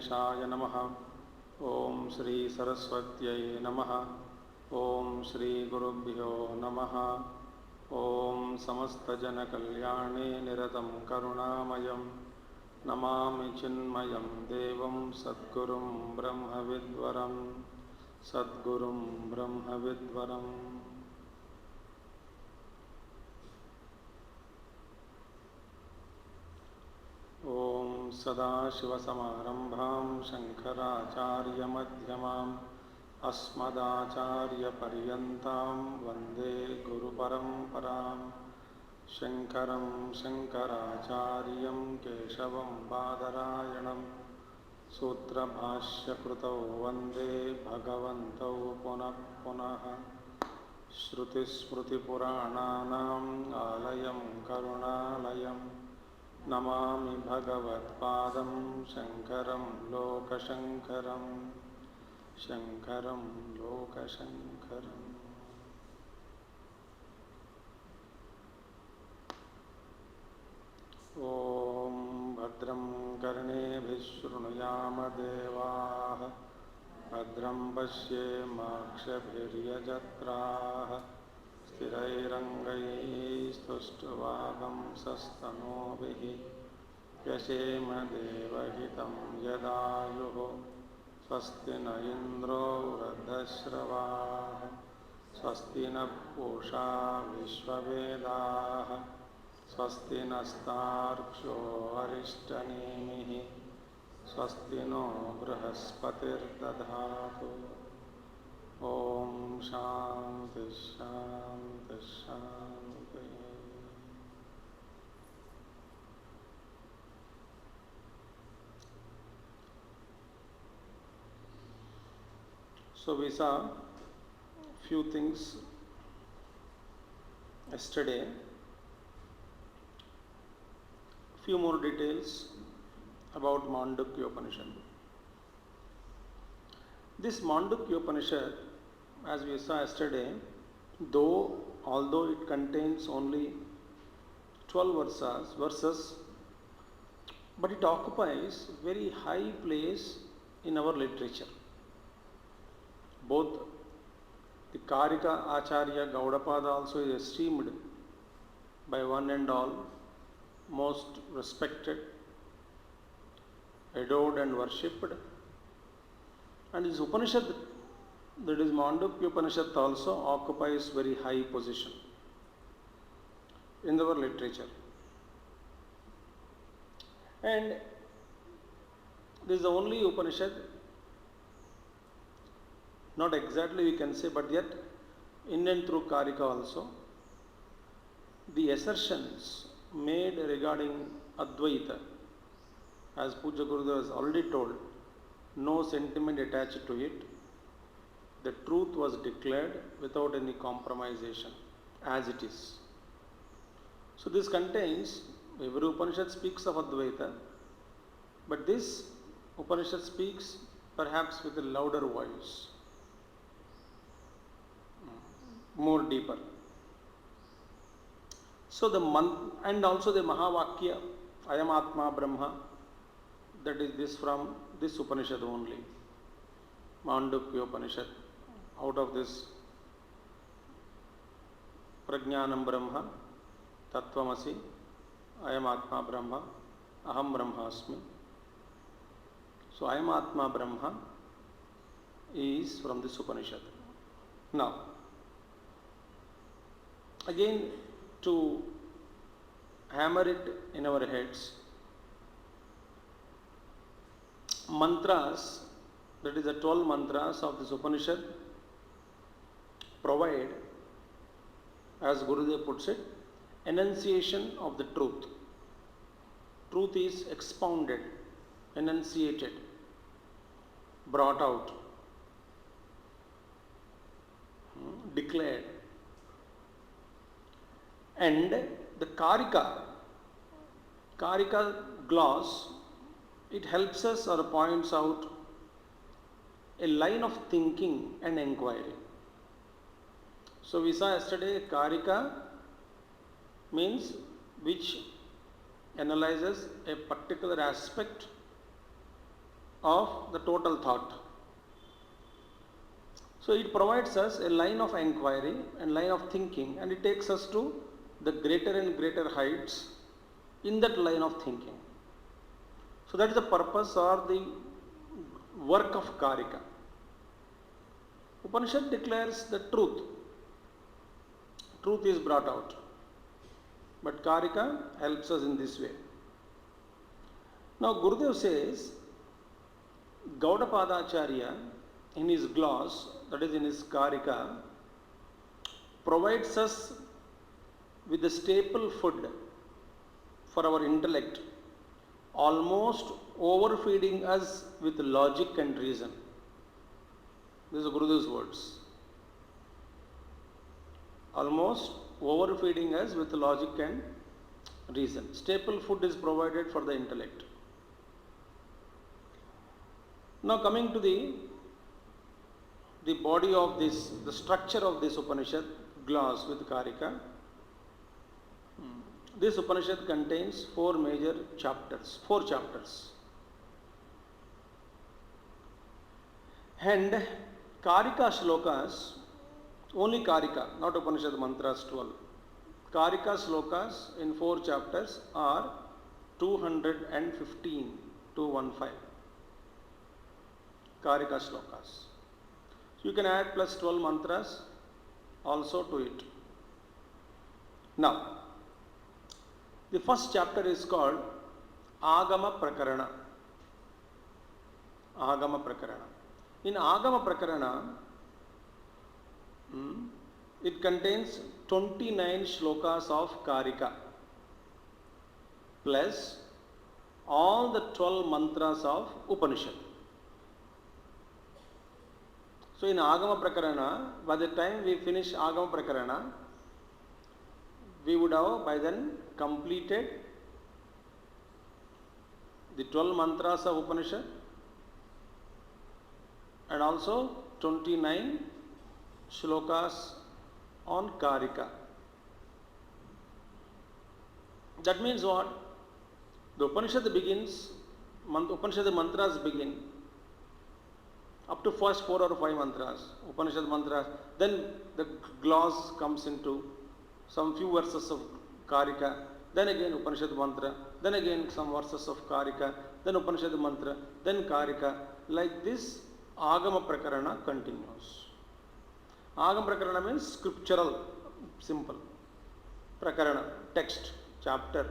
गणेशाय नमः। ओम श्री सरस्वत्यै नमः। ओम श्री गुरुभ्यो नमः। ओम समस्तजनकल्याणे निरतं करुणामयं नमामि चिन्मयं देवं सद्गुरुं ब्रह्मविद्वरं सद्गुरुं ब्रह्मविद्वरम्। ओम सदाशिवसमारंभां शंकराचार्यमध्यमाम् अस्मदाचार्यपर्यन्तां वन्दे गुरुपरम्पराम्। शंकरं शंकराचार्यं केशवं बादरायणं सूत्रभाष्यकृतौ वन्दे भगवन्तौ पुनः पुनः। श्रुतिस्मृतिपुराणानाम् आलयं करुणालयं नमामि भगवत्पादं शंकरं लोकशंकरं शंकरं लोकशंकरम्। ओम भद्रं कर्णेभिः शृणुयाम देवाः भद्रं पश्येमाक्षभिर्यजत्राः स्थिरैरङ्गैस्तुष्ट्वागंसस्तनूभिः व्यशेम देवहितं यदायुः। स्वस्ति न इन्द्रो वृद्धश्रवाः स्वस्ति न पूषा विश्ववेदाः स्वस्ति नस्तार्क्ष्यो अरिष्टनेमिः स्वस्ति नो बृहस्पतिर्दधातु। ओम शांति शांति शांति। So we saw few things yesterday. Few more details about Mandukya Upanishad. This Mandukya Upanishad, as we saw yesterday, although it contains only 12 verses, but it occupies very high place in our literature. Both the Karika Acharya Gaudapada also is esteemed by one and all, most respected, adored and worshipped. And this Upanishad, that is Mandukya Upanishad, also occupies very high position in our literature. And this is the only Upanishad, not exactly we can say, but yet in and through Karika also, the assertions made regarding Advaita, as Puja Gurudev has already told, no sentiment attached to it. The truth was declared without any compromisation, as it is. So this contains, every Upanishad speaks of Advaita, but this Upanishad speaks perhaps with a louder voice, more deeper. So and also the Mahavakya, Ayam Atma Brahma, that is this from this Upanishad only, Mandukya Upanishad. Out of this Prajnanam Brahma, Tattvamasi, Ayam Atma Brahma, Aham Brahmasmi. So Ayam Atma Brahma is from this Upanishad. Now, again to hammer it in our heads, mantras, that is the 12 mantras of this Upanishad, provide, as Gurudev puts it, enunciation of the truth. Truth is expounded, enunciated, brought out, declared. And the Karika gloss, it helps us or points out a line of thinking and inquiry. So we saw yesterday Karika means which analyzes a particular aspect of the total thought. So it provides us a line of inquiry and line of thinking, and it takes us to the greater and greater heights in that line of thinking. So that is the purpose or the work of Karika. Upanishad declares the truth. Truth is brought out. But Karika helps us in this way. Now Gurudev says, Gaudapada Acharya in his gloss, that is in his Karika, provides us with the staple food for our intellect, almost overfeeding us with logic and reason. These are Gurudev's words. Almost overfeeding us with logic and reason. Staple food is provided for the intellect. Now coming to the body of this, the structure of this Upanishad gloss with Karika. This Upanishad contains four major chapters, And Karika shlokas, only Karika, not Upanishad mantras 12. Karika shlokas in 4 chapters are 215, 215. Karika shlokas. So you can add plus 12 mantras also to it. Now, the first chapter is called Agama Prakarana. Agama Prakarana. In Agama Prakarana, it contains 29 shlokas of Karika plus all the 12 mantras of Upanishad. So in Agama Prakarana, by the time we finish Agama Prakarana, we would have by then completed the 12 mantras of Upanishad and also 29 shlokas on Karika. That means what? The Upanishad begins, Upanishad mantras begin up to first 4 or 5 mantras, Upanishad mantras, then the gloss comes into some few verses of Karika, then again Upanishad mantra, then again some verses of Karika, then Upanishad mantra, then Karika. Like this, Agama Prakarana continues. Agama Prakarana means scriptural, simple. Prakarana, text, chapter,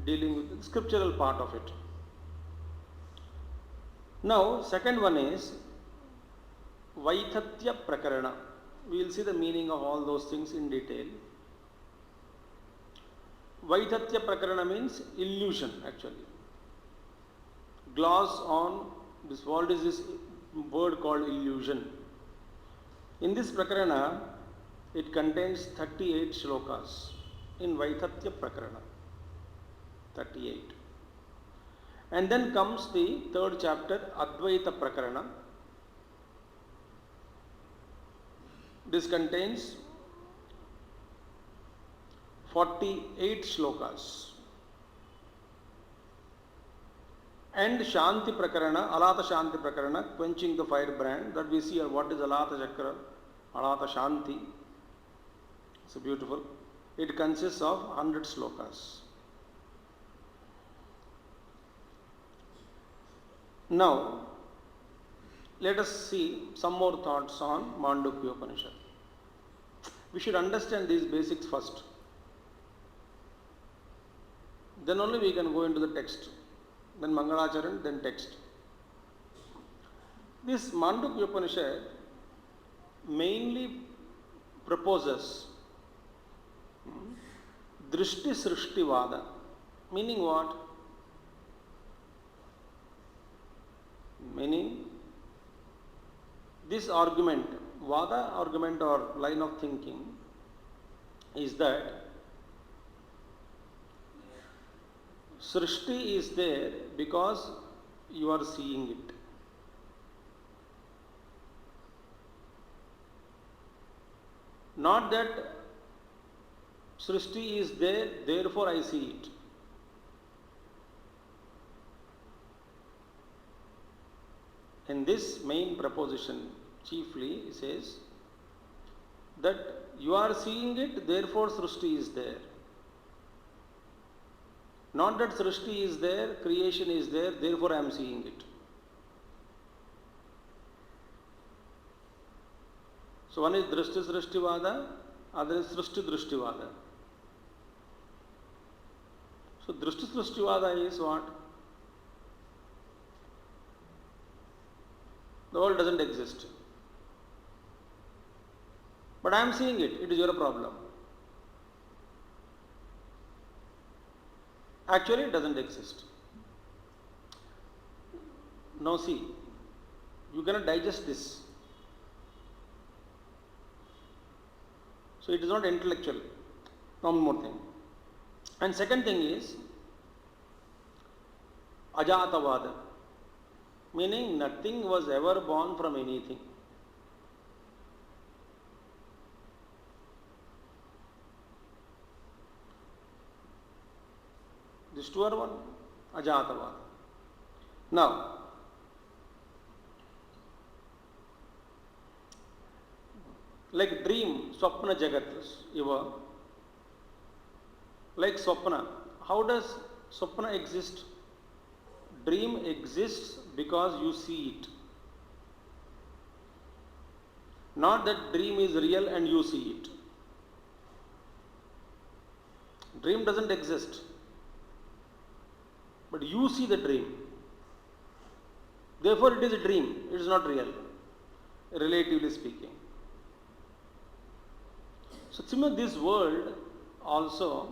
dealing with the scriptural part of it. Now, second one is Vaithatya Prakarana. We will see the meaning of all those things in detail. Vaithatya Prakarana means illusion actually. Gloss on this, what is this word called illusion? In this Prakarana, it contains 38 shlokas in Vaithatya Prakarana. 38. And then comes the third chapter, Advaita Prakarana. This contains 48 shlokas. And Shanti Prakarana, Alata Shanti Prakarana, quenching the firebrand, that we see what is Alata Chakra, Alata Shanti. It's beautiful. It consists of 100 shlokas. Now, let us see some more thoughts on Mandukya Upanishad. We should understand these basics first. Then only we can go into the text. Then Mangalacharan, then text. This Mandukya Upanishad mainly proposes Drishti Srishti Vada. Meaning what? Meaning this argument, Vada argument or line of thinking is that Srishti is there because you are seeing it. Not that Srishti is there, therefore I see it. this main proposition chiefly says that you are seeing it, therefore Srishti is there. Not that Srishti is there, creation is there, therefore I am seeing it. So one is Drishti Srishtivada, other is Srishti Drishtivada. So Drishti Srishtivada is what? The world doesn't exist. But I am seeing it, it is your problem. Actually, it doesn't exist. Now see, you cannot digest this. So it is not intellectual. One more thing. And second thing is Ajatavada, meaning nothing was ever born from anything. These two are one, Ajatavada. Now, like dream, Swapna Jagat, Iva, like Swapna. How does Swapna exist? Dream exists because you see it. Not that dream is real and you see it. Dream doesn't exist. But you see the dream. Therefore it is a dream, it is not real, relatively speaking. So similarly, this world also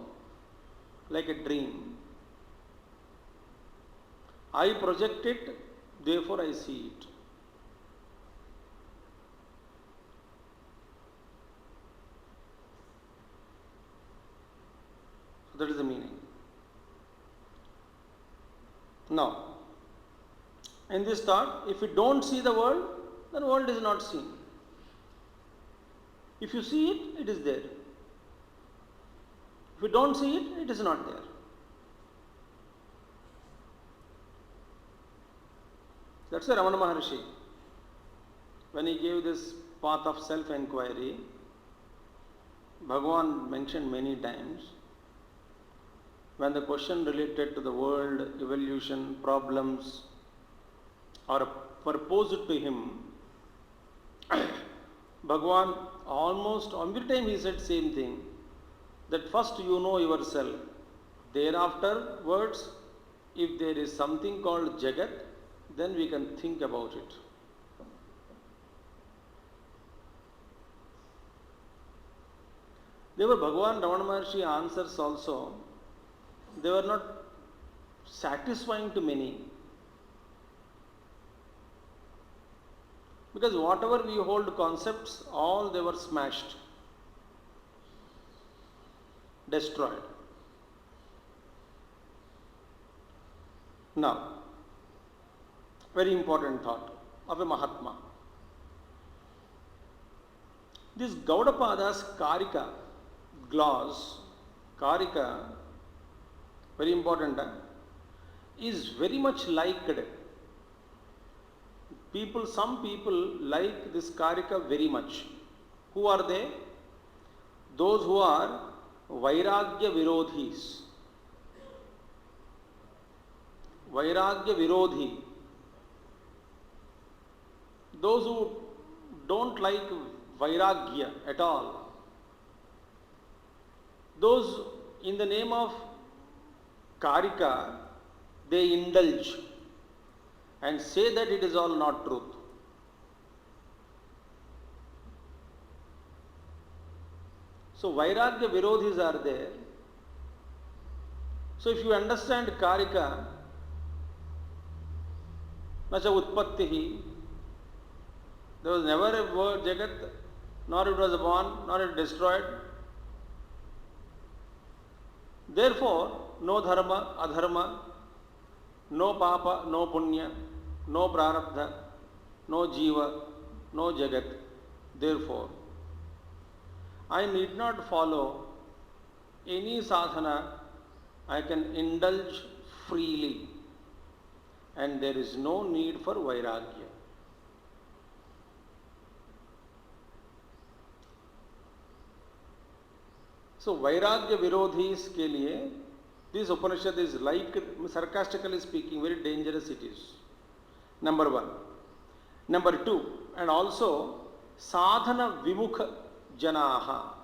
like a dream. I project it, therefore I see it. So that is the meaning. Now, in this thought, if you don't see the world, then the world is not seen. If you see it, it is there. If you don't see it, it is not there. That's why Ramana Maharshi, when he gave this path of self-enquiry, Bhagavan mentioned many times, when the question related to the world, evolution, problems are proposed to him, Bhagavan almost every time he said same thing, that first you know yourself, thereafter words, if there is something called Jagat, then we can think about it. Therefore Bhagavan Ramana Maharshi answers also, they were not satisfying to many. Because whatever we hold concepts, all they were smashed, destroyed. Now, very important thought of a Mahatma. This Gaudapada's Karika gloss, Karika, very important, is very much liked. Some people like this Karika very much. Who are they? Those who are Vairagya Virodhis. Vairagya Virodhi. Those who don't like Vairagya at all. Those in the name of Karika, they indulge and say that it is all not truth. So Vairagya Virodhis are there. So if you understand Karika, Nacha Utpattihi, there was never a word Jagat, nor it was born, nor it destroyed. Therefore, no dharma, adharma, no papa, no punya, no prarabdha, no jiva, no jagat. Therefore, I need not follow any sadhana, I can indulge freely, and there is no need for vairagya. So vairagya virodhis ke liye this Upanishad is like, sarcastically speaking, very dangerous it is. Number one. Number two, and also sadhana vimukha janaha.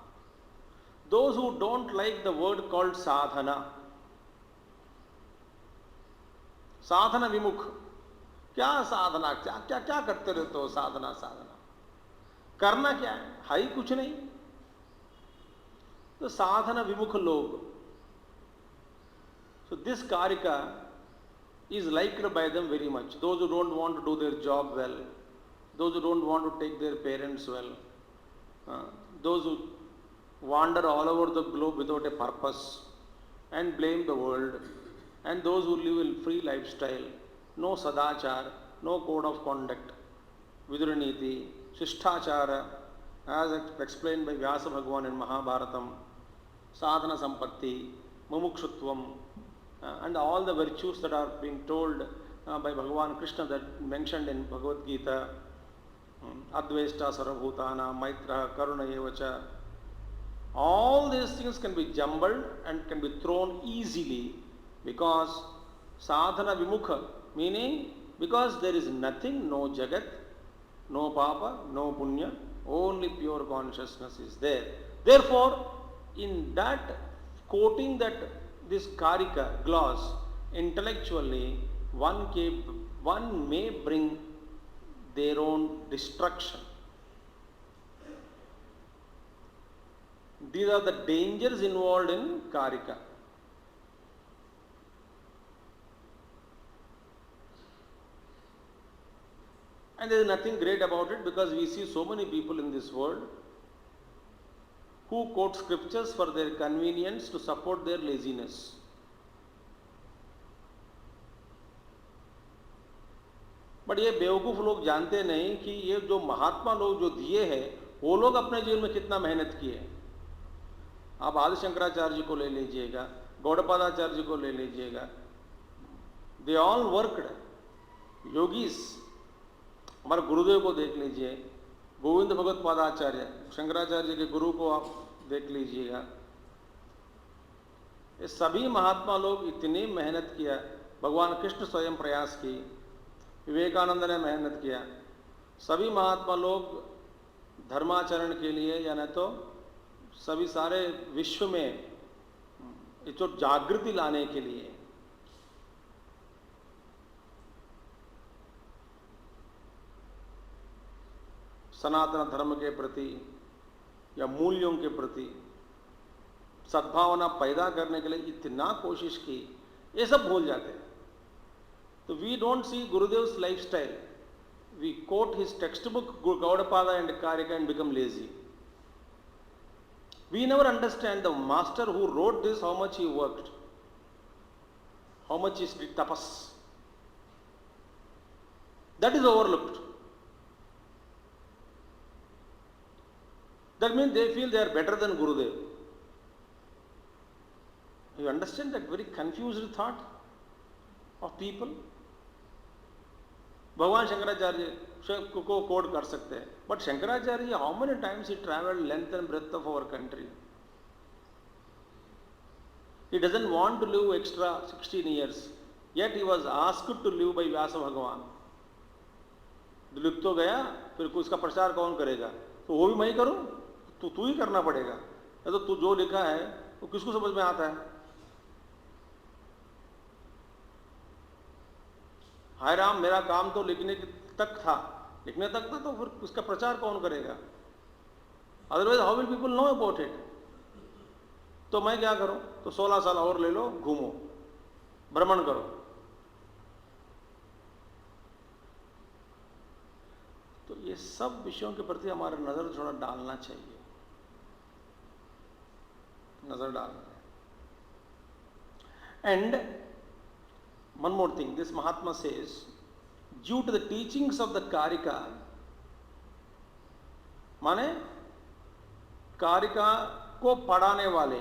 Those who don't like the word called sadhana. साधना विमुख, क्या साधना, क्या क्या क्या करते रहते हो, साधना साधना करना क्या है ही कुछ नहीं. तो साधना विमुख लोग. So this karika is liked by them very much. Those who don't want to do their job well, those who don't want to take their parents well, those who wander all over the globe without a purpose and blame the world, and those who live in free lifestyle, no sadachar, no code of conduct, viduraniti, shishtachara, as explained by Vyasa Bhagavan in Mahabharatam, sadhana sampatti, mumukshutvam, and all the virtues that are being told by Bhagavan Krishna that mentioned in Bhagavad Gita, Advesta Sarvabhutana, Maitra, Karuna Evacha, all these things can be jumbled and can be thrown easily because sadhana vimukha, meaning because there is nothing, no jagat, no papa, no punya, only pure consciousness is there. Therefore, in that quoting that this karika gloss, intellectually one may bring their own destruction. These are the dangers involved in karika. And there is nothing great about it because we see so many people in this world who quote scriptures for their convenience to support their laziness. But ये बेवकूफ़ लोग जानते नहीं कि ये जो महात्मा लोग जो दिए हैं वो लोग अपने जीवन में कितना मेहनत किए. आप आदि शंकराचार्य जी को ले लीजिएगा, गौड़पादाचार्य जी को ले लीजिएगा, दे ऑल वर्कड योगीस. हमारे गुरुदेव को देख लीजिए, गोविंद भगवत पादाचार्य, शंकराचार्य जी के गुरु को आप देख लीजिएगा. ये सभी महात्मा लोग इतनी मेहनत किया. भगवान कृष्ण स्वयं प्रयास की, विवेकानंद ने मेहनत किया. सभी महात्मा लोग धर्माचरण के लिए या न तो सभी सारे विश्व में जो जागृति लाने के लिए सनातन धर्म के प्रति या मूल्यों के प्रति सद्भावना पैदा करने के लिए इतना कोशिश की, ये सब भूल जाते हैं. तो we don't see Gurudev's lifestyle, we quote his textbook Gaudapada and Karika and become lazy. We never understand the master who wrote this, how much he worked, how much he did tapas. That is overlooked. That means they feel they are better than Gurudev. You understand that very confused thought of people? भगवान शंकराचार्य को code कर सकते हैं, but Shankaracharya how many times he travelled length and breadth of our country. He doesn't want to live extra 16 years, yet he was asked to live by व्यास भगवान. लिख तो गया, फिर उसका प्रचार कौन करेगा? तो वो भी मैं ही करूं? तू ही करना पड़ेगा. तो तू जो लिखा है वो किसको समझ में आता है? हाय राम, मेरा काम तो लिखने तक था तो फिर उसका प्रचार कौन करेगा? Otherwise how will people know about it? तो मैं क्या करूं? तो 16 साल और ले लो, घूमो, भ्रमण करो. तो ये सब विषयों के प्रति हमारा नजर थोड़ा डालना चाहिए, नजर डालना. And one more thing, this Mahatma says, due to the teachings of the Karika, माने कारिका को पढ़ाने वाले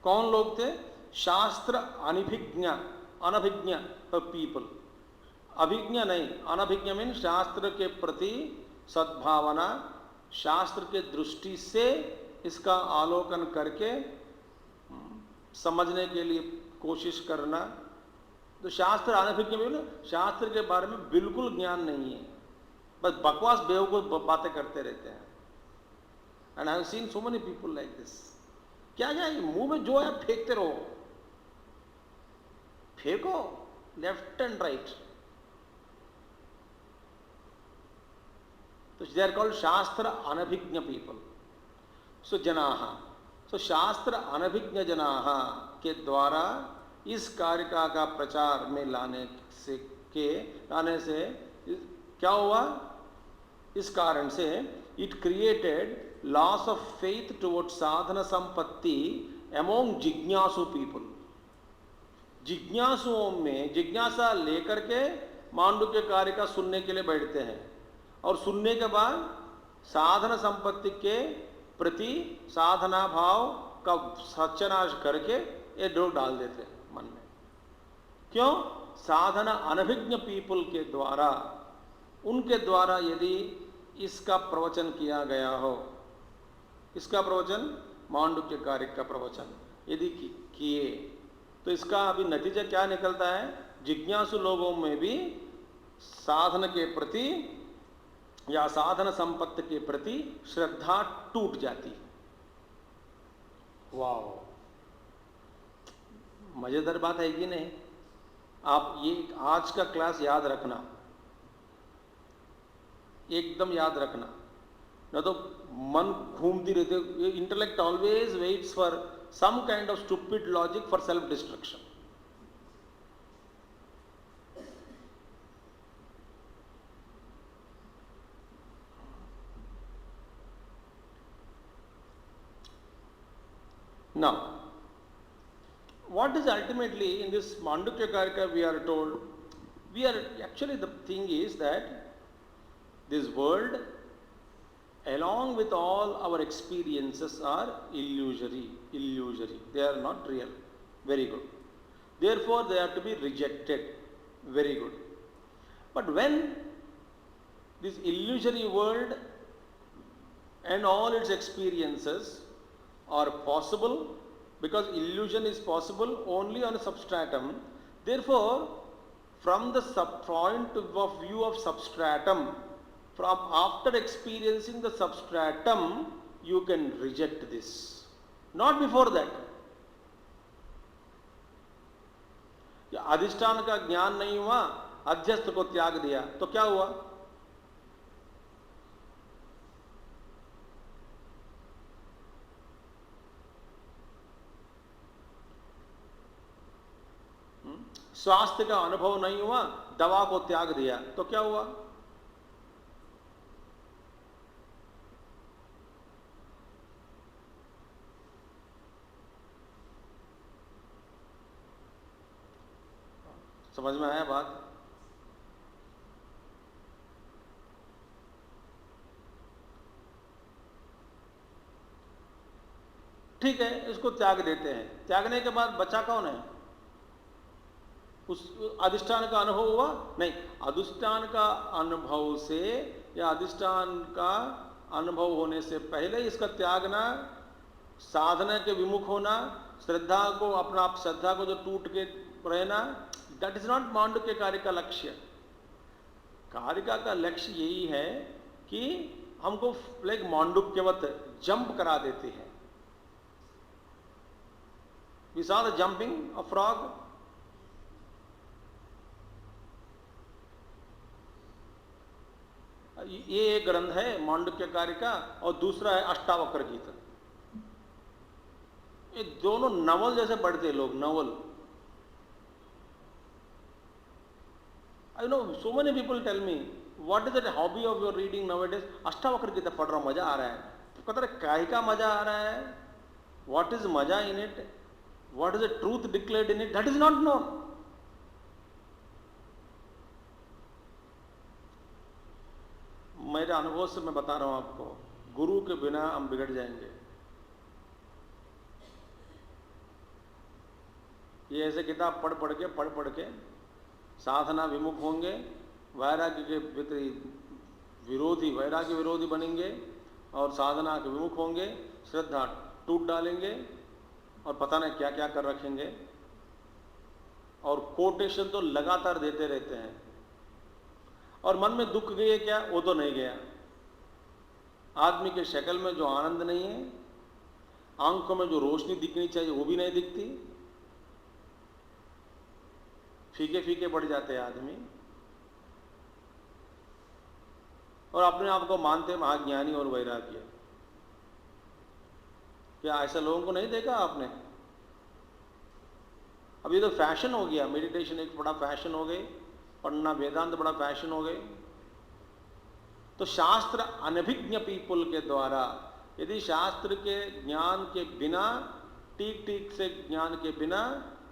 कौन लोग थे? शास्त्र अनभिज्ञ पीपल. अभिज्ञ नहीं, अनभिज्ञ मीन शास्त्र के प्रति सद्भावना शास्त्र के दृष्टि से इसका आलोकन करके समझने के लिए कोशिश करना। तो शास्त्र अनभिज्ञ भी ना, शास्त्र के बारे में बिल्कुल ज्ञान नहीं है, बस बकवास बेवकूफ बातें करते रहते हैं। And I have seen so many people like this. क्या क्या मुंह में जो है फेंकते रहो, फेंको लेफ्ट एंड राइट। तो दे आर कॉल्ड शास्त्र अनभिज्ञ पीपल। सो जनाः, सो शास्त्र अनभिज्ञ जनाः के द्वारा इस कारिका का प्रचार में लाने से क्या हुआ? इस कारण से it created loss of faith towards साधन संपत्ति अमोंग जिज्ञासु पीपल। जिज्ञासुओं में जिज्ञासा लेकर के मांडुक्य कारिका सुनने के लिए बैठते हैं, और सुनने के बाद साधन संपत्ति के प्रति साधना भाव का सत्यानाश करके ये डोर डाल देते हैं मन में। क्यों? साधना अनभिज्ञ पीपल के द्वारा, उनके द्वारा यदि इसका प्रवचन किया गया हो, इसका प्रवचन मांडुक्य कारिका का प्रवचन यदि किए, तो इसका अभी नतीजा क्या निकलता है? जिज्ञासु लोगों में भी साधन के प्रति या साधन संपत्ति के प्रति श्रद्धा टूट जाती है। वाह, मजेदार बात है कि नहीं? आप ये आज का क्लास याद रखना, एकदम याद रखना, न तो मन घूमती रहती। Intellect always waits for some kind of stupid logic for self destruction. Now, what is ultimately in this Mandukya Karika we are told, we are actually, the thing is that this world along with all our experiences are illusory. They are not real. Very good. Therefore, they are to be rejected. Very good. But when this illusory world and all its experiences are possible, because illusion is possible only on a substratum, therefore, from the point of view of substratum, from after experiencing the substratum, you can reject this. Not before that. अधिष्ठान का ज्ञान नहीं हुआ, अध्यस्त को त्याग दिया, तो क्या हुआ? स्वास्थ्य का अनुभव नहीं हुआ, दवा को त्याग दिया, तो क्या हुआ? समझ में आया बात? ठीक है, इसको त्याग देते हैं। त्यागने के बाद बचा कौन है? उस अधिष्ठान का अनुभव हुआ? नहीं, अधिष्ठान का अनुभव से या अधिष्ठान का अनुभव होने से पहले इसका त्यागना, साधना के विमुख होना, श्रद्धा को, अपना आप श्रद्धा को जो टूट के रहना, दैट इज नॉट मांडुक्य कारिका का लक्ष्य। कारिका का लक्ष्य यही है कि हमको लाइक मांडुक्यवत जंप करा देते हैं। We saw the jumping of frog. ये एक ग्रंथ है मांडुक्य कारिका और दूसरा है अष्टावक्र गीता। ये दोनों नवल जैसे पढ़ते लोग, Naval. I know so many people tell me, what is that hobby of your reading nowadays? Ashtavakra Gita पढ़ रहा हूं, मजा आ रहा है। तो कहता है काहे का मजा आ रहा है? What is मजा in it? What is the truth declared in it? That is not known. मेरे अनुभव से मैं बता रहा हूं आपको, गुरु के बिना हम बिगड़ जाएंगे। ये ऐसे किताब पढ़ पढ़ के साधना विमुख होंगे, वैराग्य के विरोधी बनेंगे, और साधना के विमुख होंगे, श्रद्धा टूट डालेंगे और पता नहीं क्या क्या कर रखेंगे, और कोटेशन तो लगातार देते रहते हैं, और मन में दुख गए क्या, वो तो नहीं गया। आदमी के शक्ल में जो आनंद नहीं है, आंखों में जो रोशनी दिखनी चाहिए वो भी नहीं दिखती, फीके फीके पड़ जाते हैं आदमी, और अपने आप को मानते हैं महाज्ञानी और वैराग्य। क्या ऐसे लोगों को नहीं देखा आपने? अब ये तो फैशन हो गया, मेडिटेशन एक बड़ा फैशन हो गई, पढ़ना वेदांत बड़ा फैशन हो गए। तो शास्त्र अनभिज्ञ पीपल के द्वारा, यदि शास्त्र के ज्ञान के बिना, ठीक ठीक से ज्ञान के बिना,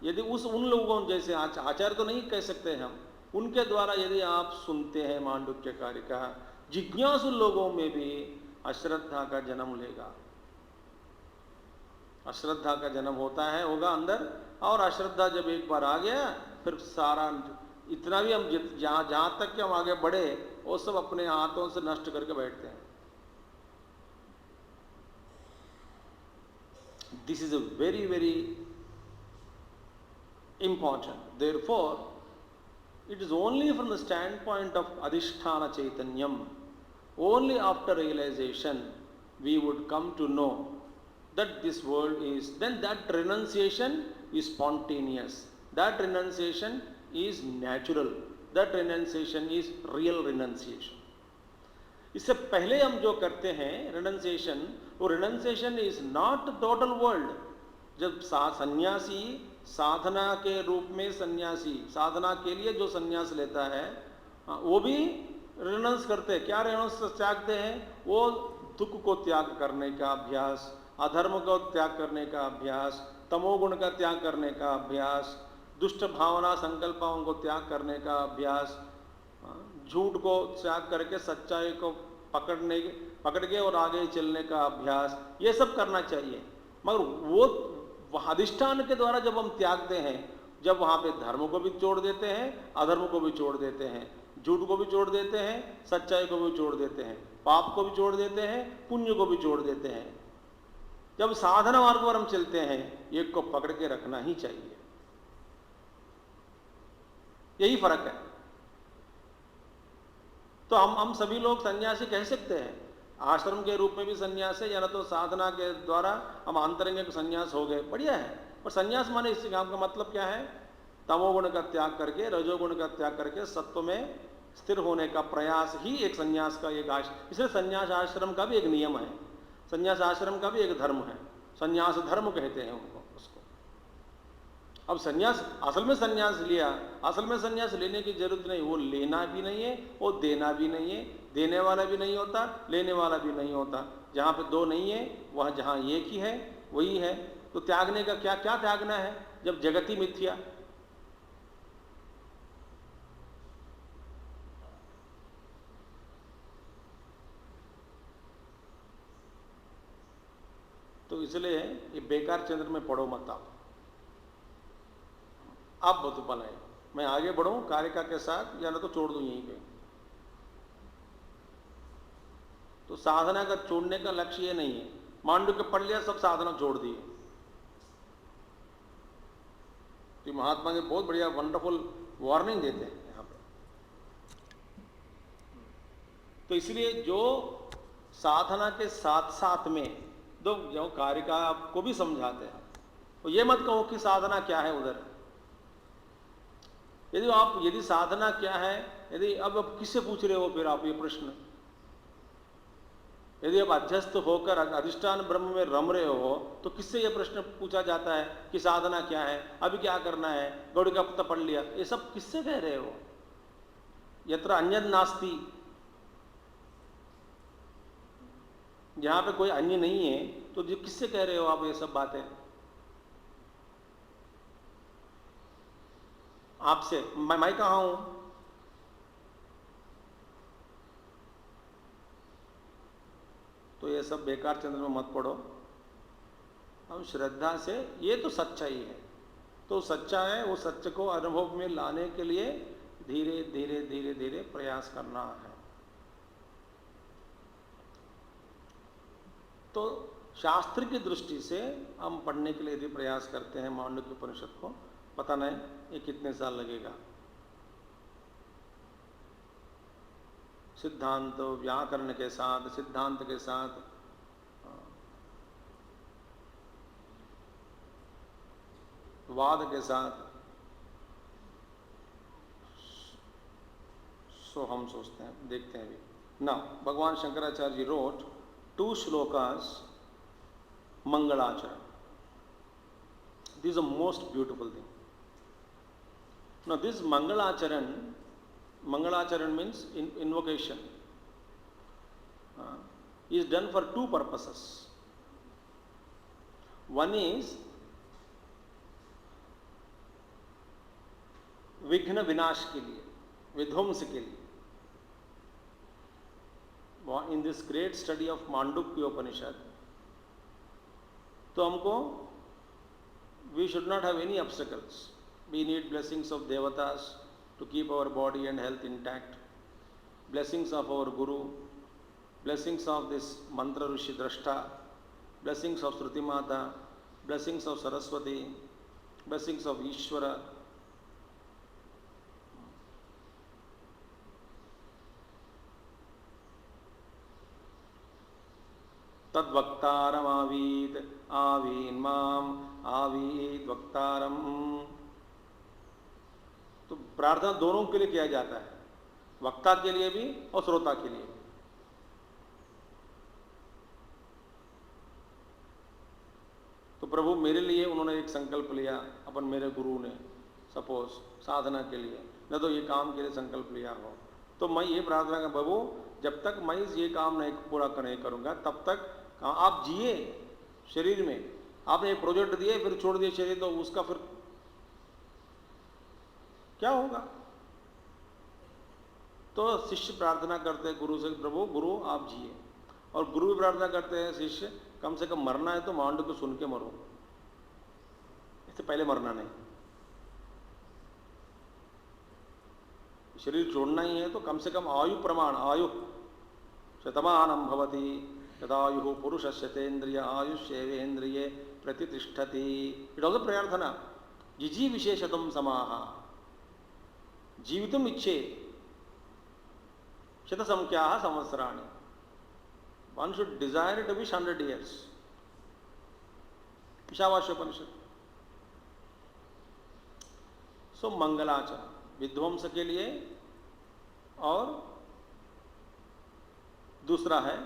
यदि उन लोगों जैसे आचार्य तो नहीं कह सकते हम, उनके द्वारा यदि आप सुनते हैं मांडुक्य कारिका, जिज्ञासु लोगों में भी अश्रद्धा का जन्म लेगा, अश्रद्धा का जन्म होता है, होगा अंदर। और अश्रद्धा जब एक बार आ गया, फिर सारा इतना भी हम जहां तक कि हम आगे बढ़े वो सब अपने हाथों से नष्ट करके बैठते हैं। This is a very very important. Therefore it is only from the standpoint of adhisthana chaitanyam, only after realization we would come to know that this world is, then that renunciation is spontaneous, that renunciation is natural, that renunciation is real renunciation. इससे पहले हम जो करते हैं renunciation, वो renunciation is not total world। जब सन्यासी साधना के रूप में, सन्यासी साधना के लिए जो सन्यास लेता है, वो भी रिनंस करते हैं। क्या रिनंस त्यागते हैं? वो दुख को त्याग करने का अभ्यास, अधर्म को त्याग करने का अभ्यास, तमोगुण का त्याग करने का अभ्यास, दुष्ट भावना संकल्पों को त्याग करने का अभ्यास, झूठ को त्याग करके सच्चाई को पकड़ के और आगे चलने का अभ्यास, ये सब करना चाहिए। मगर वो अधिष्ठान के द्वारा जब हम त्यागते हैं, जब वहाँ पे धर्म को भी छोड़ देते हैं, अधर्म को भी छोड़ देते हैं, झूठ को भी छोड़ देते हैं, सच्चाई को भी छोड़ देते हैं, पाप को भी छोड़ देते हैं, पुण्य को भी छोड़ देते हैं, जब साधना मार्ग पर हम चलते हैं, एक को पकड़ के रखना ही चाहिए। यही फर्क है। तो हम सभी लोग सन्यासी कह सकते हैं, आश्रम के रूप में भी सन्यास है, या ना तो साधना के द्वारा हम आंतरिक सन्यास हो गए, बढ़िया है। और सन्यास माने इस काम का मतलब क्या है? तमोगुण का त्याग करके, रजोगुण का त्याग करके सत्व में स्थिर होने का प्रयास ही एक सन्यास का एक इसलिए सन्यास आश्रम का भी एक नियम है, सन्यास आश्रम का भी एक धर्म है, सन्यास धर्म कहते हैं उनको, उसको। अब सन्यास असल में सन्यास लिया, असल में सन्यास लेने की जरूरत नहीं, वो लेना भी नहीं है, वो देना भी नहीं है, देने वाला भी नहीं होता, लेने वाला भी नहीं होता। जहाँ पे दो नहीं है, वहाँ जहाँ एक ही है वही है। तो त्यागने का क्या क्या त्यागना है, जब जगत ही मिथ्या। तो इसलिए ये बेकार चंद्र में पढ़ो मत आप बहुत बनाए, मैं आगे बढ़ूं कारिका के साथ, या ना तो छोड़ दूं यहीं पे। तो साधना का छोड़ने का लक्ष्य ये नहीं है, मांडुक्य पढ़ लिया सब साधना छोड़ दी। तो महात्मा जी बहुत बढ़िया वंडरफुल वार्निंग देते हैं यहाँ पे। तो इसलिए जो साधना के साथ साथ में दो जो कारिका आपको भी समझाते हैं, तो ये मत कहो कि साधना क्या है उधर। यदि साधना क्या है, यदि अब किससे पूछ रहे हो फिर आप ये प्रश्न? यदि आप अध्यस्त होकर अधिष्ठान ब्रह्म में रम रहे हो, तो किससे यह प्रश्न पूछा जाता है कि साधना क्या है, अभी क्या करना है, गौड़ी का पत्ता पढ़ लिया, ये सब किससे कह रहे हो? यत्र अन्यद नास्ति, जहां पे कोई अन्य नहीं है, तो किससे कह रहे हो आप ये सब बातें? आपसे। मैं कहाँ हूं? तो ये सब बेकार चंद्र में मत पड़ो। हम श्रद्धा से, ये तो सच्चाई है, तो सच्चा है, वो सत्य को अनुभव में लाने के लिए धीरे धीरे धीरे धीरे प्रयास करना है। तो शास्त्र की दृष्टि से हम पढ़ने के लिए यदि प्रयास करते हैं मांडुक्य उपनिषद को, पता नहीं ये कितने साल लगेगा। सिद्धांत व्याकरण के साथ, सिद्धांत के साथ, वाद के साथ, सो हम सोचते हैं, देखते हैं अभी ना। भगवान शंकराचार्य जी रोट 2 श्लोकास मंगलाचरण. This is the most beautiful thing. Now this Mangalacharan means invocation, is done for 2 purposes. One is विघ्न विनाश के लिए, विध्वंस के लिए. In this great study of Mandukya Upanishad, तो हमको we should not have any obstacles. We need blessings of devatas to keep our body and health intact, blessings of our guru, blessings of this mantra rishi drashta, blessings of Shruti Mata, blessings of Saraswati, blessings of Ishvara. तद्वक्तारम आवीत आवीन माम आवीत वक्तारम. तो प्रार्थना दोनों के लिए किया जाता है, वक्ता के लिए भी और श्रोता के लिए भी. तो प्रभु मेरे लिए उन्होंने एक संकल्प लिया, अपन मेरे गुरु ने सपोज साधना के लिए, न तो ये काम के लिए संकल्प लिया हो, तो मैं ये प्रार्थना कर प्रभु जब तक मैं ये काम नहीं पूरा नहीं करूंगा तब तक आप जिए शरीर में. आपने एक प्रोजेक्ट दिए फिर छोड़ दिए शरीर, तो उसका फिर क्या होगा. तो शिष्य प्रार्थना करते हैं गुरु से, प्रभु गुरु आप जिए, और गुरु भी प्रार्थना करते हैं शिष्य कम से कम मरना है तो मांड को सुन के मरो, इससे पहले मरना नहीं. शरीर छोड़ना ही है तो कम से कम आयु प्रमाण, आयु शतमानं भवति यदायु पुरुषस्य तेन्द्रिय आयुष्येवेन्द्रिये प्रतिष्ठति. इट ऑल्सो प्रार्थना जिजी विशेषतम समाह जीवितुम इच्छे शतसंख्याः संवत्सराणि. One should desire to wish 100 years. Ishavasyopanishad. सो मंगलाचरण विध्वंस के लिए, और दूसरा है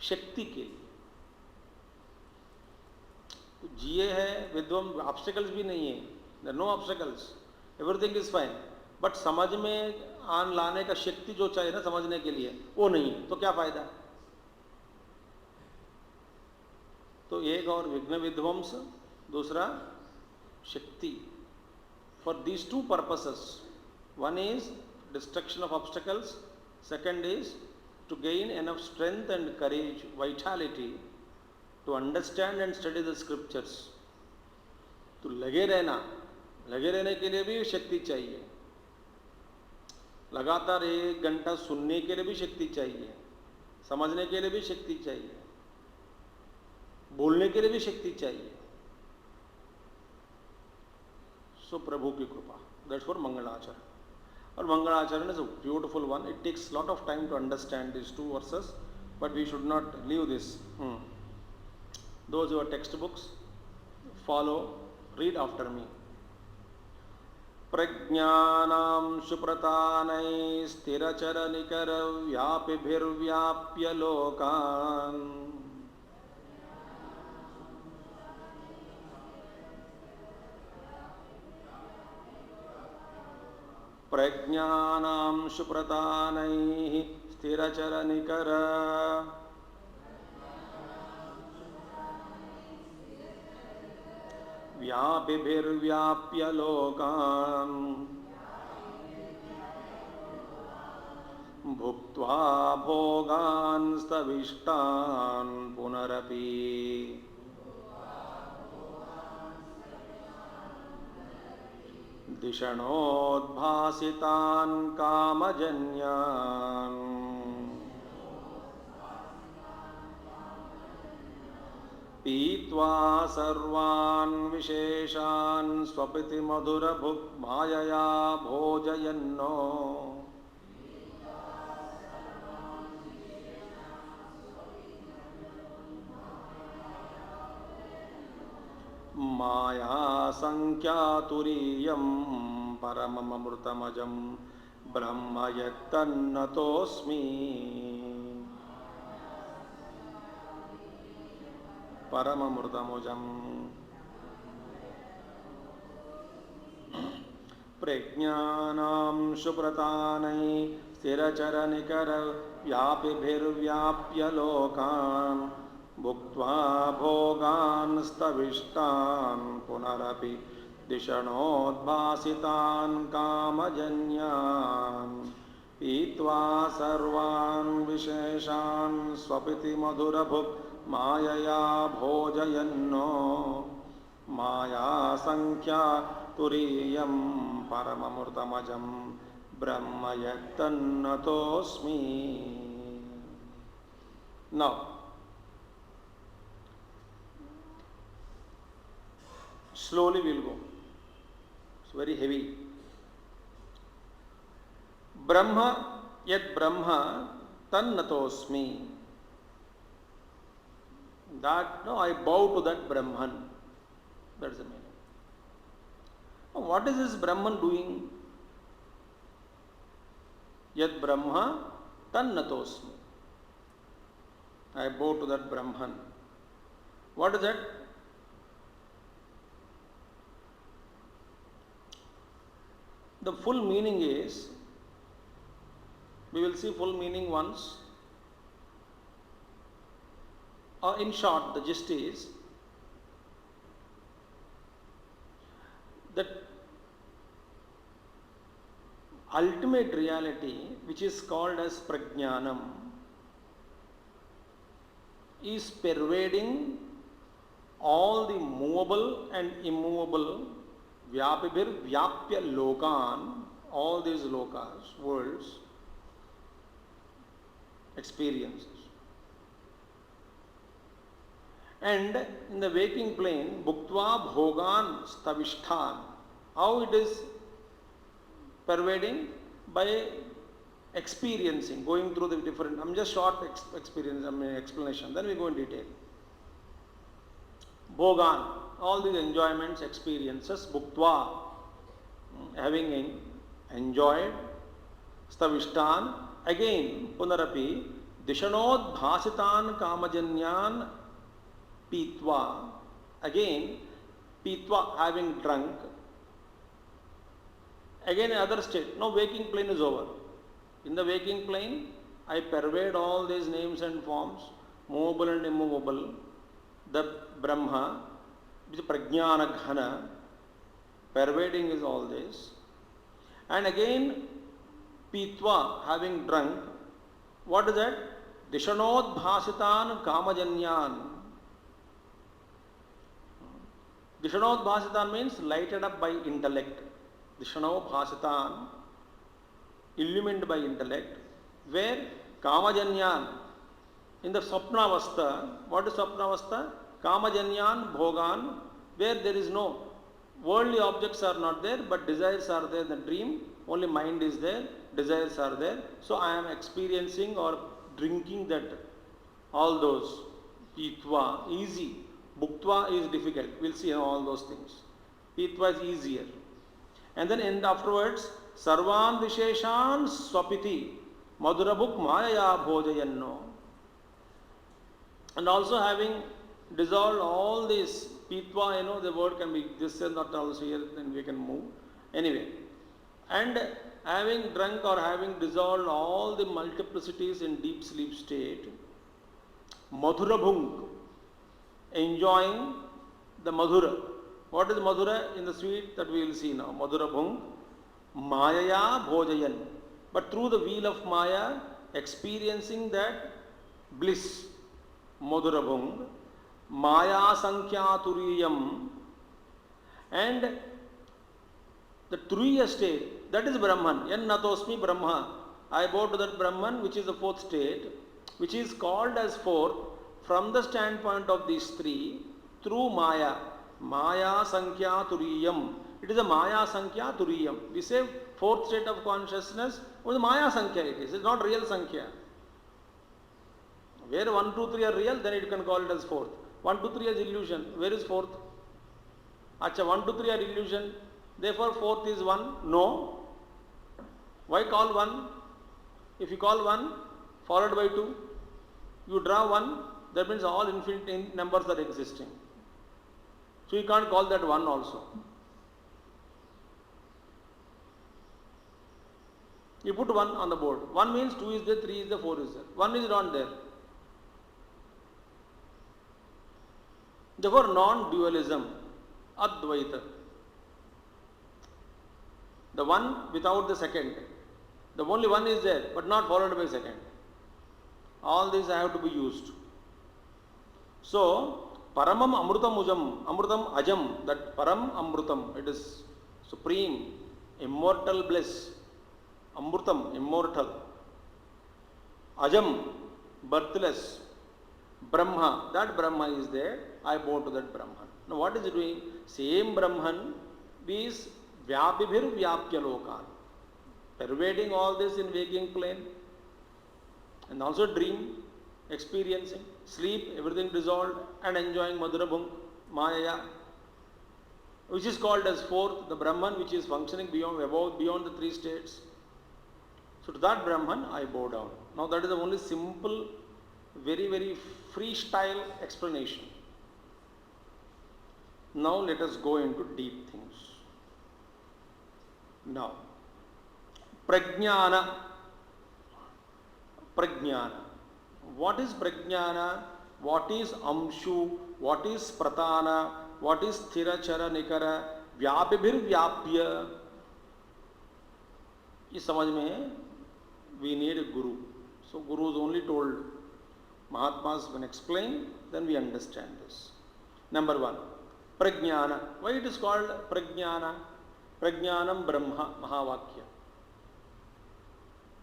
शक्ति के लिए. तो जिए है विध्वंस, ऑब्स्टिकल्स भी नहीं है, there no obstacles, everything is fine, but समझ में आन लाने का शक्ति जो चाहिए ना समझने के लिए वो नहीं है, तो क्या फायदा. तो एक और विघ्न विध्वंस, दूसरा शक्ति. For these 2 purposes, one is destruction of obstacles, second is to gain enough strength and courage, vitality to understand and study the scriptures. तो लगे रहने के लिए भी शक्ति चाहिए, लगातार 1 घंटा सुनने के लिए भी शक्ति चाहिए, समझने के लिए भी शक्ति चाहिए, बोलने के लिए भी शक्ति चाहिए. सो प्रभु की कृपा, दैट्स फॉर मंगलाचरण. और मंगलाचरण is a beautiful one. It takes lot of time to understand these 2 verses, but we should not leave this. Those who are textbooks, follow, read after me. प्रज्ञानां सुप्रतानै स्थिरचर निकर व्यापिभिर्व्याप्य लोकान् प्रज्ञानां सुप्रतानैः स्थिरचरनिकर व्यापिभिर्व्याप्य लोकान् भुक्त्वा भोगान् स्तविष्टान् पुनरपि दिशणोद्भासितान् कामजन्यान् पीत्वा सर्वान् विशेषान् स्वपिति मधुरभुक् मायया भोजयन्नो माया संख्यातुरीयं परममृतमजं ब्रह्म यत्तन्नतोऽस्मि परममृतमजम् प्रज्ञानां सुप्रतानै स्थिरचरनिकर व्यापिभिर्व्याप्य लोकान् भुक्त्वा भोगान् स्तविष्टान् पुनरपि दिशणोद्भासितान् कामजन्यान् पीत्वा सर्वान् विशेषान् स्वपिति मधुरभुक् मायया भोजयन्नो माया संख्या तुरीयं परममृतमजं ब्रह्म यत्तन्नतोऽस्मि. Now, slowly we'll go. It's very heavy. Brahma yat Brahma tannatosmi. That, no, I bow to that Brahman. That's the meaning. Now, what is this Brahman doing? Yat Brahma tannatosmi. I bow to that Brahman. What is that? The full meaning is, we will see full meaning once. In short, the gist is that ultimate reality, which is called as prajnanam, is pervading all the movable and immovable vyapibhir vyapya lokan, all these lokas, worlds, experiences. And in the waking plane, bhuktva bhogan stavishtan, how it is pervading? By experiencing, going through the different, I'm just short explanation, then we go in detail. Bhogan, all these enjoyments, experiences, bhuktva, having enjoyed, stavishtan, again, punarapi, dishanod bhasitan kamajanyan pitva, again, pitva, having drunk, again another state. Now waking plane is over. In the waking plane, I pervade all these names and forms, movable and immovable, the Brahma, which is prajnana ghana, pervading is all this. And again, pitva, having drunk, what is that? Dishanod bhasitan kamajanyan. Dishanod bhasitan means lighted up by intellect. Dishanod bhasitan, illumined by intellect, where kamajanyan, in the swapnavastha, what is swapnavastha? Kamajanyan bhogan, where there is no, worldly objects are not there, but desires are there in the dream, only mind is there, desires are there. So I am experiencing or drinking that, all those, pitva, easy. Bhuktva is difficult, we'll see all those things. Pitva is easier. And then afterwards, sarvan visheshan swapiti, madhurabhuk mayaya bhojayanno. And also having dissolved all this, pitva, the word can be this and that also here, then we can move. Anyway, and having drunk or having dissolved all the multiplicities in deep sleep state, madhurabhung, enjoying the madhura. What is madhura? In the sweet that we will see now. Madhurabhung, mayaya bhojayan. But through the wheel of maya, experiencing that bliss. Madhurabhung, maya sankhya turiyam. And the turiya state, that is Brahman. Yan natosmi Brahma. I bow to that Brahman, which is the fourth state, which is called as fourth from the standpoint of these three, through Maya. Maya Sankhya Turiyam. It is a Maya Sankhya Turiyam. We say fourth state of consciousness, with Maya Sankhya it is. It's not real Sankhya. Where 1, 2, 3 are real, then you can call it as fourth. 1, 2, 3 is illusion. Where is fourth? Acha, 1, 2, 3 are illusion. Therefore, fourth is 1. No. Why call 1? If you call 1 followed by 2, you draw 1, that means all infinite numbers are existing. So you can't call that 1 also. You put 1 on the board. 1 means 2 is there, 3 is there, 4 is there. 1 is not there. Therefore, non-dualism, Advaita. The one without the second. The only one is there, but not followed by second. All these have to be used. So, Paramam Amrutam Ujam, Amrutam Ajam, that Param Amrutam, it is supreme, immortal bliss. Amrutam, immortal. Ajam, birthless. Brahma, that Brahma is there, I bow to that Brahman. Now what is it doing? Same Brahman is Vyapibhir Vyapya Lokan, pervading all this in waking plane and also dream, experiencing, sleep, everything dissolved and enjoying Madhurabhung, Maya, which is called as fourth, the Brahman which is functioning beyond the 3 states. So to that Brahman I bow down. Now that is the only simple, very, very freestyle explanation. Now let us go into deep things. Now, Prajnana. Prajnana. What is Prajnana? What is Amshu? What is Pratana? What is Thirachara Nikara? Vyapibhir Vyapya. इस समझ में we need a guru. So guru is only told. Mahatmas when explain, then we understand this. Number 1, Prajnana. Why it is called Prajnana? Prajnanam Brahma Mahavakya.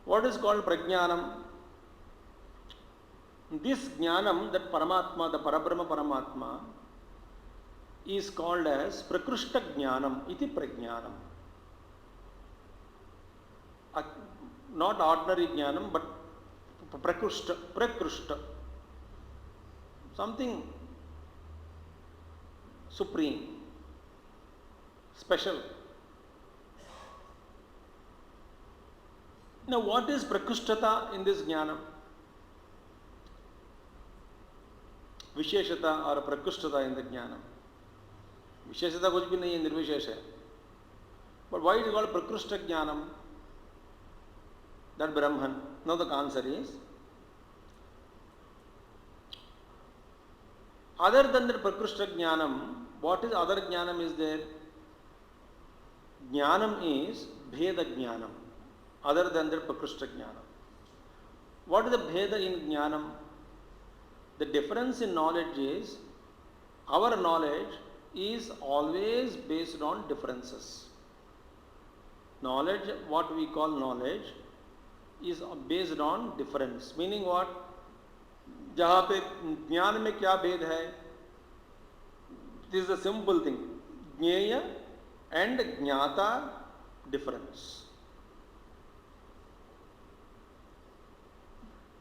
What is called Prajnanam? This Jnanam, that Paramatma, the Parabrahma Paramatma, is called as Prakrushta Jnanam, iti Prajnanam. Not ordinary Jnanam, but Prakrushta. Something supreme, special. Now, what is Prakrishtata in this Jnana? Visheshata or Prakrishtata in the Jnana. Visheshata kuch bhi nahi hai, nirvishesha hai. But why is it called Prakrishta Jnanam? That Brahman. Now the answer is, other than the Prakrishta Jnanam, what is other Jnanam is there? Jnanam is Bheda Jnanam, other than the Prakrishta Jnanam. What is the Bheda in Jnanam? The difference in knowledge is, our knowledge is always based on differences. Knowledge, what we call knowledge, is based on difference. Meaning what? जहाँ पे ज्ञान में क्या भेद है? This is a simple thing. ज्ञेय and ज्ञाता difference.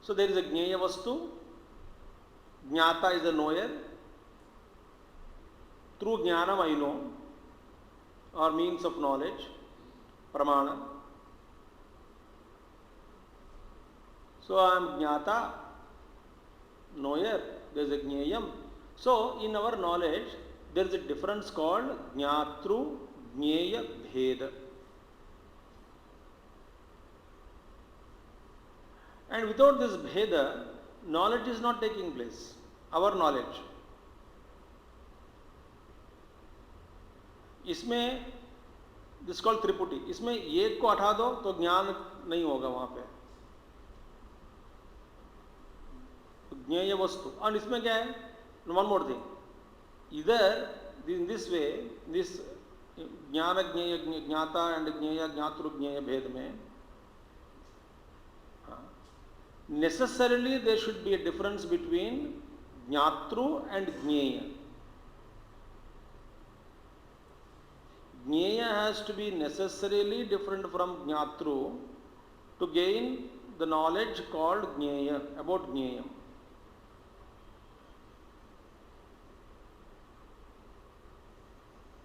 So there is a ज्ञेय vastu. Jnata is a knower. Through jnanam I know, or means of knowledge, pramana. So I am jnata, knower, there is a jneyam. So in our knowledge, there is a difference called jnatru jneya bheda. And without this bheda, knowledge is not taking place. Our knowledge. इसमें this called त्रिपुटी. इसमें एक को हटा दो तो ज्ञान नहीं होगा वहां पे. ज्ञेय वस्तु. और इसमें क्या है? One more thing. इधर इन दिस वे, दिस ज्ञान ज्ञेय ज्ञाता एंड ज्ञेय ज्ञातृ ज्ञेय भेद में necessarily there should be a difference between jnatru and jneya. Jnaya has to be necessarily different from Jnatru to gain the knowledge called Jnaya, about Jnayam.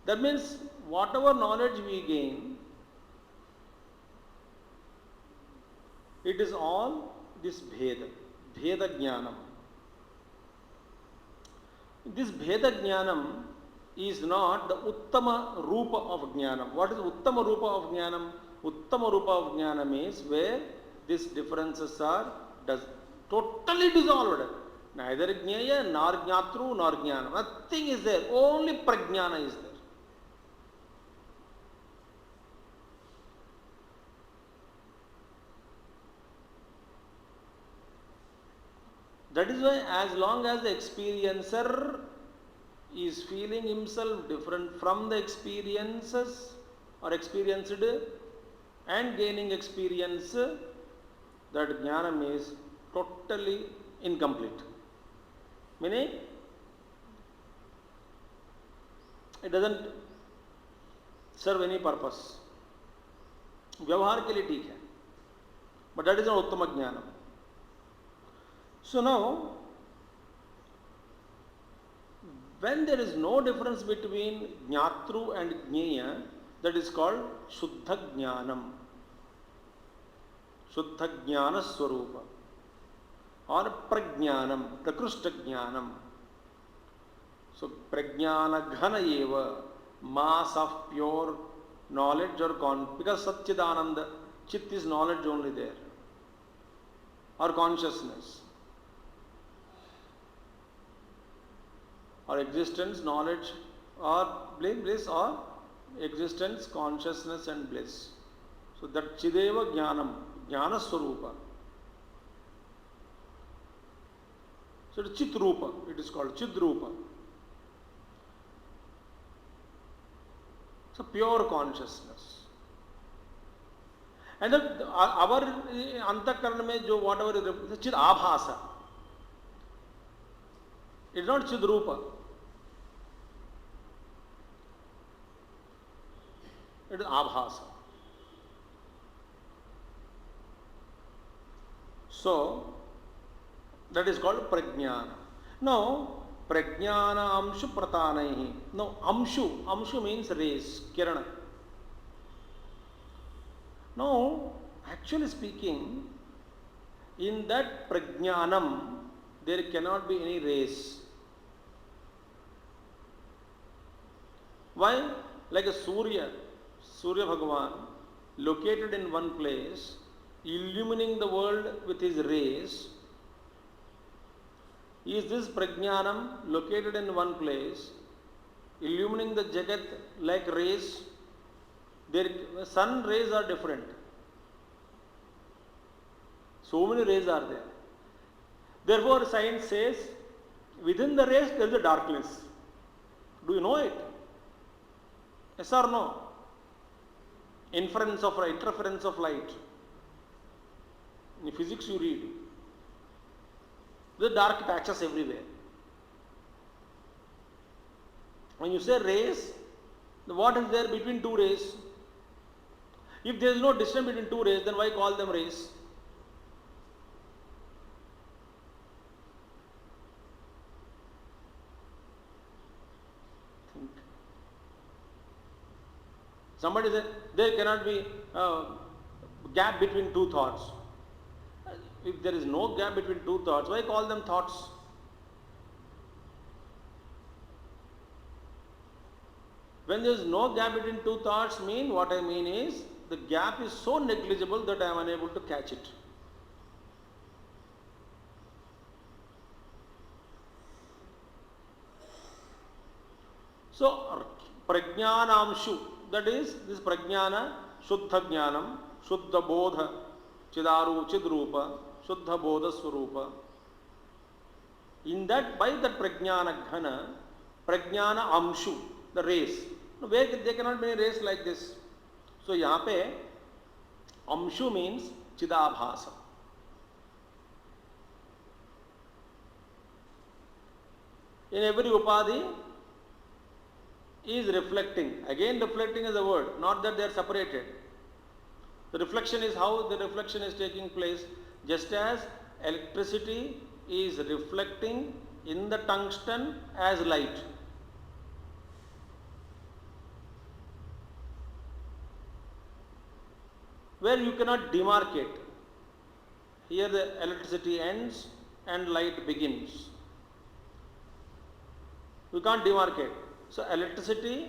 That means whatever knowledge we gain, it is all this Bheda, Bheda Jnanam. This Bheda Jnanam is not the Uttama Rupa of Jnanam. What is Uttama Rupa of Jnanam? Uttama Rupa of Jnanam is where these differences are totally dissolved. Neither Jnaya, nor Jnatru, nor Jnana. Nothing is there. Only Prajnana is there. That is why as long as the experiencer is feeling himself different from the experiences or experienced and gaining experience, that jnanam is totally incomplete. Meaning, it doesn't serve any purpose. व्यवहार के लिए ठीक है, but that is not uttama jnanam. So now, when there is no difference between Jnatru and Jnaya, that is called Shuddha Jnanam, Shuddha Jnana Swarupa, or Prajnanam, Prakrushta Jnanam. So, Prajnana Ghana Eva, mass of pure knowledge or because Satchidananda, Chit is knowledge only there, or consciousness. Or existence, knowledge, or bliss, or existence, consciousness and bliss. So that Chideva Jnanam, Jnana Swarupa. So it is Chit Rupa, it is called Chid Rupa. So pure consciousness. And our Antakarana mein jo whatever is Chid Abhasa. It is not Chid Rupa. It is Abhasa. So, that is called Prajnana. Now, Prajnana Amshu Pratanaihi. Now, Amshu means rays, Kirana. Now, actually speaking, in that Prajnanam, there cannot be any rays. Why? Like a Surya Bhagavan, located in one place, illumining the world with his rays. Is this Prajnanam located in one place, illumining the Jagat like rays? Their sun rays are different. So many rays are there. Therefore, science says, within the rays there is a darkness. Do you know it? Yes or no? Interference of light. In physics you read. The dark patches everywhere. When you say rays, what is there between two rays? If there is no distance between two rays, then why call them rays? Somebody said there cannot be a gap between two thoughts. If there is no gap between two thoughts, why call them thoughts? When there is no gap between two thoughts, what I mean is the gap is so negligible that I am unable to catch it. So, Prajnanamshu, that is this Prajnana, Shuddha Jnanam, Shuddha Bodha, Chidaru, Chidrupa, Shuddha Bodha Swarupa. In that, by that Prajnana Ghana, Prajnana Amshu, the rays. No, where they cannot be a rays like this. So, यहाँ पे Amshu means Chidabhasa. In every Upadhi, is reflecting. Again, reflecting is a word, not that they are separated. The reflection is how the reflection is taking place, just as electricity is reflecting in the tungsten as light. Where you cannot demarcate. Here the electricity ends and light begins. We can't demarcate. So electricity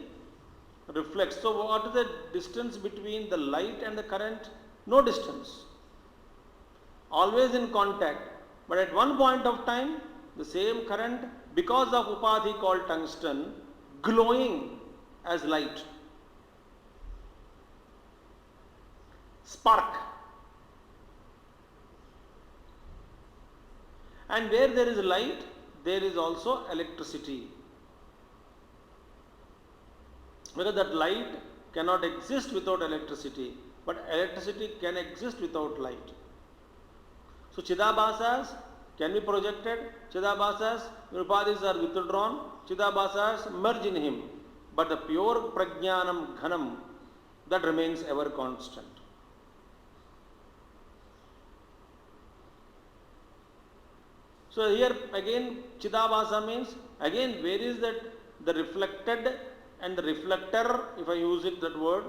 reflects. So what is the distance between the light and the current? No distance. Always in contact. But at one point of time, the same current, because of upadhi called tungsten, glowing as light. Spark. And where there is light, there is also electricity. Because that light cannot exist without electricity, but electricity can exist without light. So Chidabhasas can be projected, Chidabhasas, upadhis are withdrawn, Chidabhasas merge in him. But the pure prajnanam ghanam, that remains ever constant. So here again Chidabhasa means, again where is that the reflected and the reflector, if I use it that word,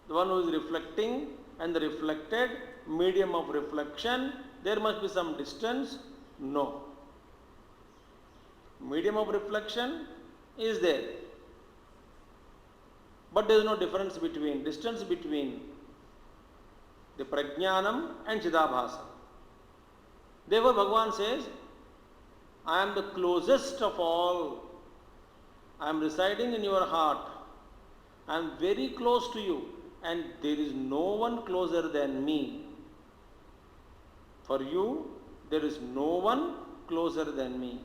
the one who is reflecting and the reflected, medium of reflection, there must be some distance? No. Medium of reflection is there. But there is no difference between, distance between the prajnanam and Chidabhasa. Therefore Bhagavan says, I am the closest of all. I am residing in your heart. I am very close to you, and there is no one closer than me. For you, there is no one closer than me.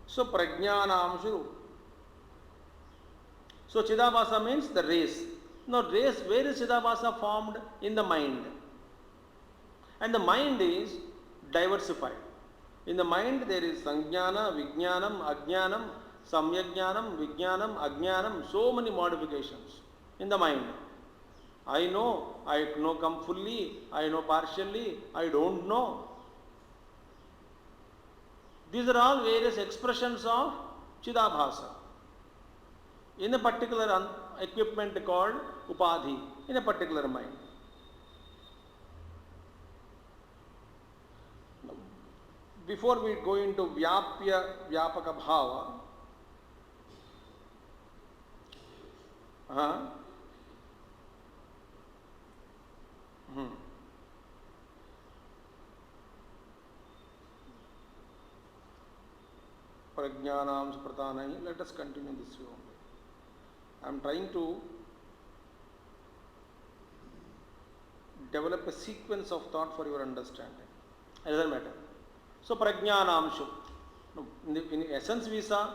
So prajnanamshu. So Chidabhasa means the race. Now race, where is Chidabhasa formed? In the mind. And the mind is diversified. In the mind there is sanjnana, vijnanam, ajnanam, samyajnanam, vijnanam, ajnanam, so many modifications in the mind. I know come fully, I know partially, I don't know. These are all various expressions of Chidabhasa in a particular equipment called upadhi, in a particular mind. Before we go into Vyapya, Vyapaka Bhava, Prajnanam Spratanahi, let us continue this way only. I am trying to develop a sequence of thought for your understanding. It doesn't matter. So prajnanamshu. In essence we saw.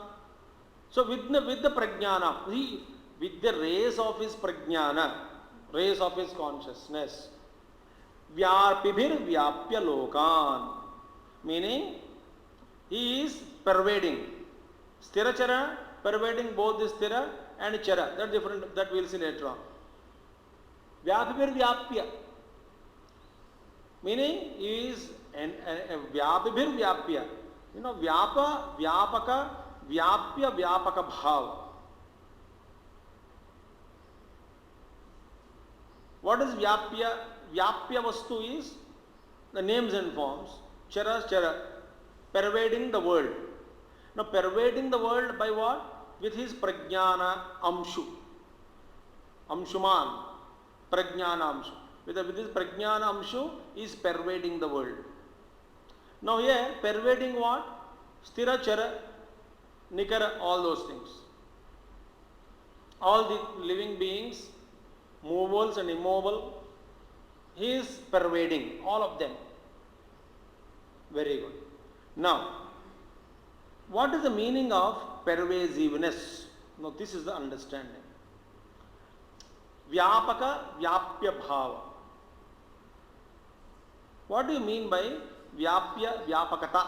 So with the prajnana, with the rays of his prajnana, rays of his consciousness, vyarpibhir vyapya lokan. Meaning he is pervading. Sthira chara, pervading both the sthira and chara. That different, that we will see later on. Vyapibhir vyapya. Meaning he is vyapibhir vyapya. You know, vyapa, vyapaka, vyapya, vyapaka bhava. What is vyapya? Vyapya vastu is the names and forms. Chara, chara. Pervading the world. Now pervading the world by what? With his prajnana amshu. Amshuman. Prajnana amshu. With his prajnana amshu is pervading the world. Now here, pervading what? Sthira, chara, nikara, all those things. All the living beings, movables and immobile, he is pervading all of them. Very good. Now, what is the meaning of pervasiveness? Now this is the understanding. Vyapaka, vyapya bhava. What do you mean by vyapya, vyapakata?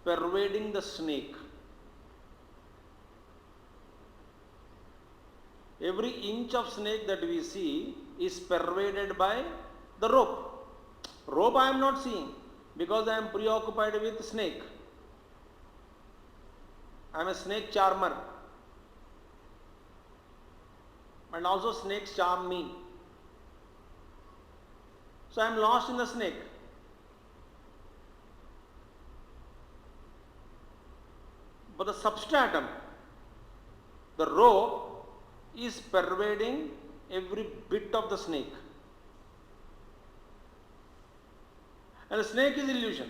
pervading the snake. Every inch of snake that we see is pervaded by the rope. Rope I am not seeing because I am preoccupied with snake. I am a snake charmer. And also snakes charm me. So I am lost in the snake. But the substratum, the rope, is pervading every bit of the snake. And the snake is illusion.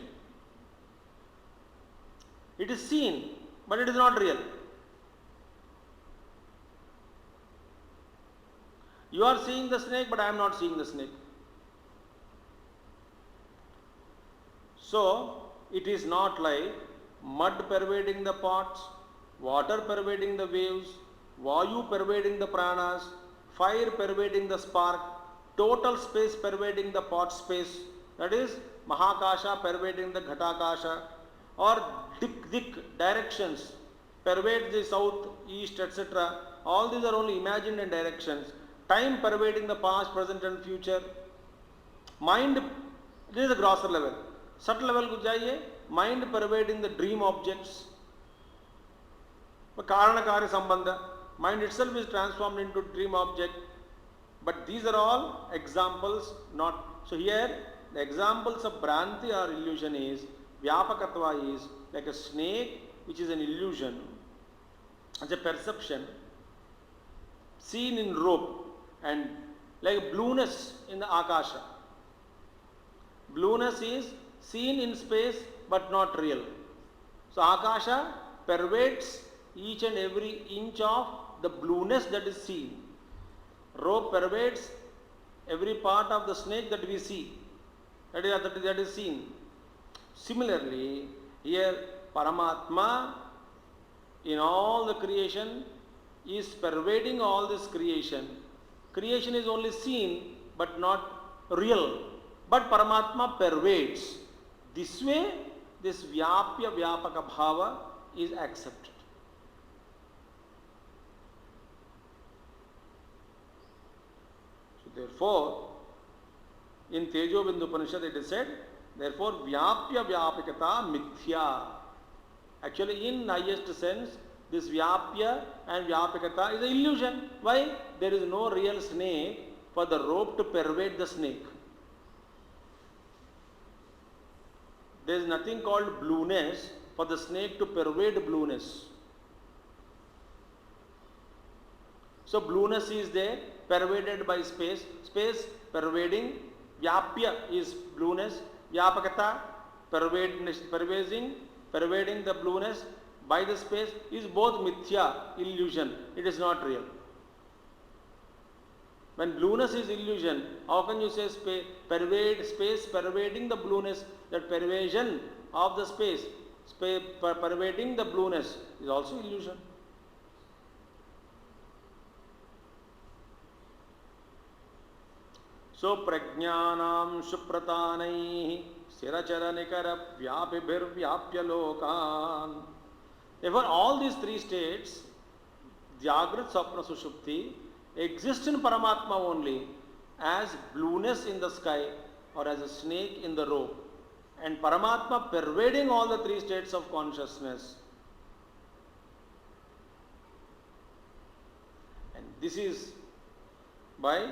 It is seen, but it is not real. You are seeing the snake, but I am not seeing the snake. So, it is not like mud pervading the pots, water pervading the waves, Vayu pervading the pranas, fire pervading the spark, total space pervading the pot space, that is Mahakasha pervading the Ghatakasha, or dik directions pervade the south, east, etc. All these are only imagined and directions. Time pervading the past, present and future. Mind, this is the grosser level. Subtle level को जाइए, mind pervading the dream objects. कारण कार्य संबंध. Mind itself is transformed into dream object. But these are all examples, not. So here, the examples of Bhranti or illusion is, Vyapakatva is like a snake, which is an illusion. It's a perception seen in rope, and like blueness in the Akasha. Blueness is seen in space but not real. So Akasha pervades each and every inch of the blueness that is seen. Rope pervades every part of the snake that we see, that is seen. Similarly, here Paramatma in all the creation is pervading all this creation. Creation is only seen but not real. But Paramatma pervades. This way, this Vyapya Vyapaka Bhava is accepted. So therefore, in Tejo Bindu Upanishad it is said, therefore Vyapya Vyapakata Mithya. Actually, in highest sense, this Vyapya and Vyapakata is an illusion. Why? There is no real snake for the rope to pervade the snake. There is nothing called blueness for the snake to pervade blueness. So blueness is there, pervaded by space. Space pervading. Vyapya is blueness. Vyapakata pervading the blueness by the space is both mithya, illusion. It is not real. When blueness is illusion, how can you say space pervading the blueness? That pervasion of the space pervading the blueness is also illusion. So prajnanam supratanaihi sirachara nikara vyapibhir vyapya lokan. Therefore, all these three states, Jagrat, Sapna, Sushupti, exist in Paramatma only as blueness in the sky or as a snake in the rope. And Paramatma pervading all the three states of consciousness. And this is by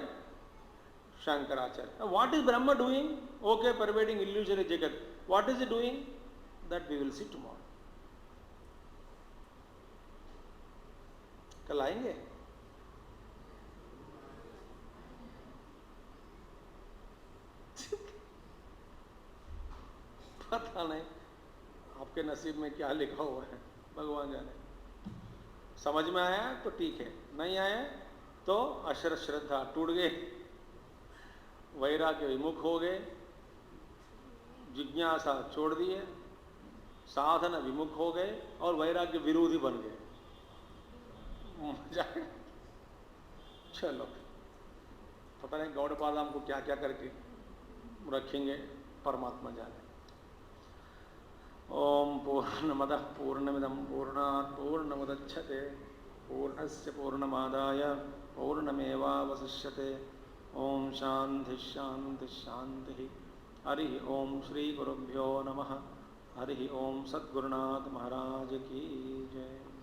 Shankaracharya. Now, what is Brahma doing? Okay, pervading illusory Jagat. What is he doing? That we will see tomorrow. कल आएंगे? पता नहीं आपके नसीब में क्या लिखा हुआ है, भगवान जाने। समझ में आया तो ठीक है, नहीं आया तो अश्रद्धा टूट गए, वैराग्य विमुख हो गए, जिज्ञासा छोड़ दिए, साधन विमुख हो गए और वैराग्य विरोधी बन गए। चलो, पता नहीं गौड़पाद हमको क्या क्या करके रखेंगे, परमात्मा जाने। ओम पूर्णमदः पूर्णमिदं पूर्णात् पूर्णमुदच्छते पूर्णस्य पूर्णमादाय पूर्णमेवावशिष्यते। ओम शांति शांति शांति। हरि ओम श्री गुरुभ्यो नमः। हरि ओम सद्गुरुनाथ महाराज की जय।